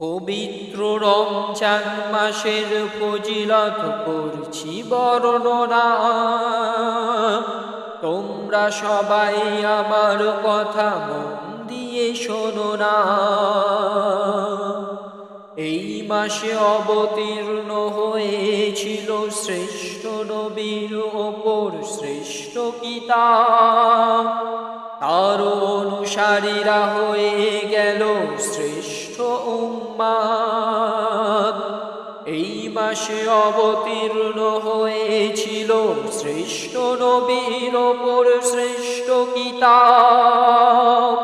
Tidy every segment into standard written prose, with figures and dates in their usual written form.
পবিত্র রমজান মাসের ফজিলত করছি বর্ণনা। তোমরা সবাই আমার কথা মন দিয়ে শোনো না। এই মাসে অবতীর্ণ হয়েছিল শ্রেষ্ঠ নবীর ওপর শ্রেষ্ঠ কিতাব। তার অনুসারীরা হয়ে গেল শ্রেষ্ঠ উম্মাত। এই মাসে অবতীর্ণ হয়েছিল শ্রেষ্ঠ নবীর ওপর শ্রেষ্ঠ কিতাব।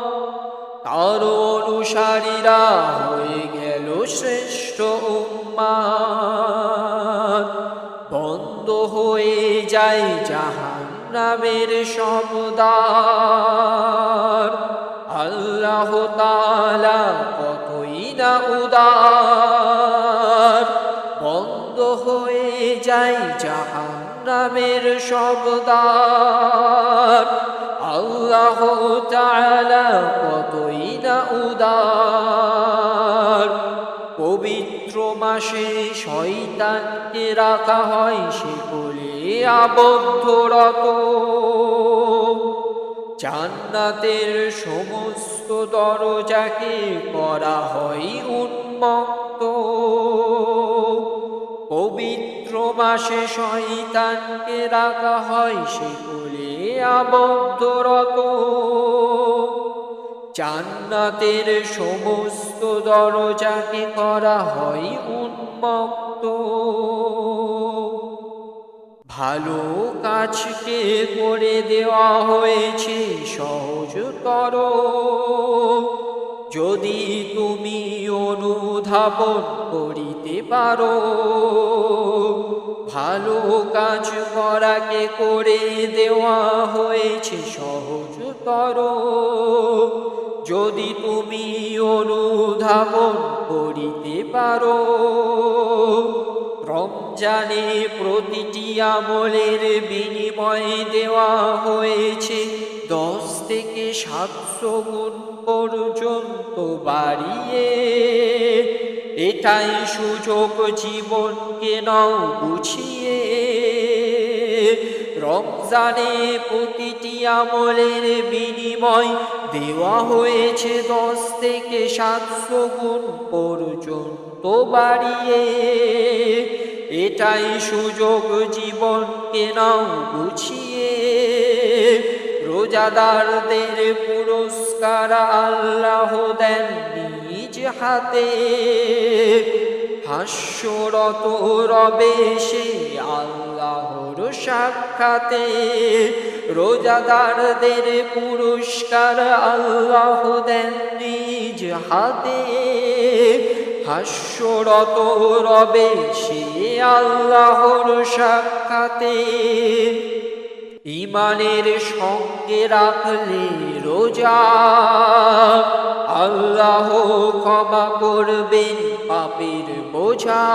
তার অনুসারীরা হয়ে গেল শ্রেষ্ঠ উম্মাত। বন্ধ হয়ে যায় জাহান্নামের সব দ্বার। আল্লাহ তাআলা কতই না উদার। বন্ধ হয়ে যায় জাহান্নামের সব দ্বার। আল্লাহ তাআলা কতই না উদার। পবিত্র মাসে শয়তানকে রাখা হয় শিকলে আবদ্ধরত। জান্নাতের সমস্ত দরজাকে করা হয় উন্মুক্ত। পবিত্র মাসে শয়তানকে রাখা হয় শিকলে আবদ্ধরত। জান্নাতের সমস্ত দরজাকে করা হয় উন্মুক্ত। ভালো কাজকে করে দেওয়া হয়েছে সহজতর। যদি তুমি অনুধাবন করিতে পারো। ভালো কাজ করাকে করে দেওয়া হয়েছে সহজতর। যদি তুমি অনুধাবন করিতে পারো। রমজানে প্রতিটি আমলের বিনিময়ে দেওয়া হয়েছে 10 থেকে 700 গুণ পর্যন্ত বাড়িয়ে। এটাই সুযোগ, জীবনকে নাও গুছিয়ে। রমজানে প্রতিটি আমলের বিনিময় দেওয়া হয়েছে 10 থেকে 700 গুণ পর্যন্ত বাড়িয়ে। এটাই সুযোগ, জীবনকে নাও গুছিয়ে। রোজাদারদের পুরস্কার আল্লাহ দেন নিজ হাতে। হাস্যরত রবে সে আল্লাহর সাক্ষাতে। রোজাদারদের পুরস্কার আল্লাহ দেন নিজ হাতে। হাস্যরত রবে সে আল্লাহর সাক্ষাতে। ঈমানের সঙ্গে রাখলে রোজা আল্লাহ ক্ষমা করবেন পাপের বোঝা।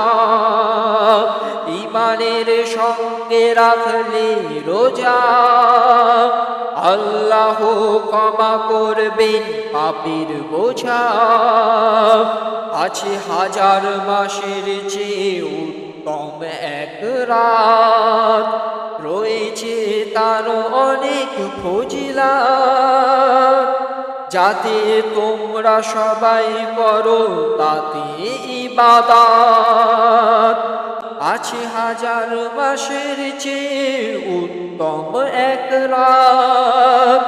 ঈমানের সঙ্গে রাখলে রোজা আল্লাহ ক্ষমা করবেন পাপের বোঝা। আছে হাজার মাসের চেয়ে উত্তম এক রাত। রয়েছে তার অনেক ফজিলত। যাতে তোমরা সবাই করো তাতে ইবাদত। আছে হাজার মাসের চেয়ে উত্তম এক রাত।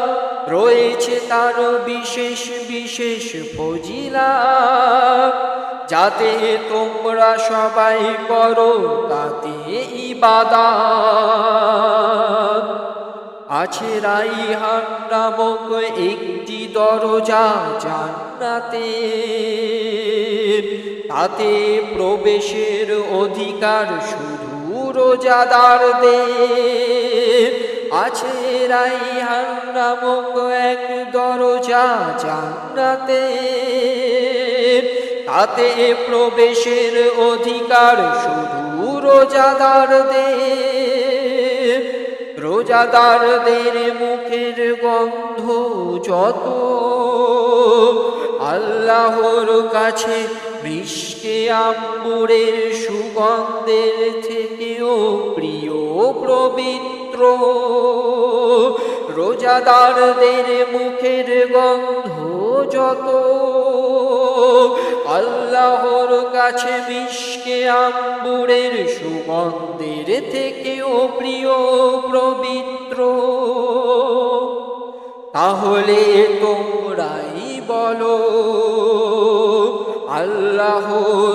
রয়েছে তার বিশেষ বিশেষ ফজিলত। যাতে তোমরা সবাই করো তাতে ইবাদত। আছে রাইহান নামক একটি দরজা জান্নাতে। তাতে প্রবেশের অধিকার শুধু রোজাদারদের। আছে রাইহান নামক এক দরজা জান্নাতে। তাতে প্রবেশের অধিকার শুধু রোজাদারদের। রোজাদারদের মুখের গন্ধ যত আল্লাহর কাছে মিশকে আম্বুরের সুগন্ধের থেকেও প্রিয় পবিত্র। রোজাদারদের মুখের গন্ধ যত আল্লাহর কাছে মিশকে আম্বুরের সুগন্ধের থেকেও প্রিয় পবিত্র। তাহলে তোমরাই বলো আল্লাহ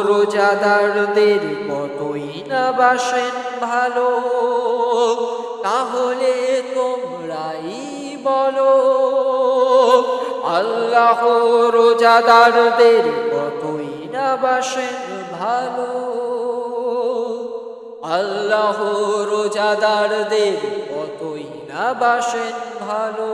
রোজাদারদের কতই না বাসেন ভালো। তাহলে তোমরাই বলো আল্লাহ রোজাদারদের কতই না বাসেন ভালো। আল্লাহ রোজাদারদের কতই না বাসেন ভালো।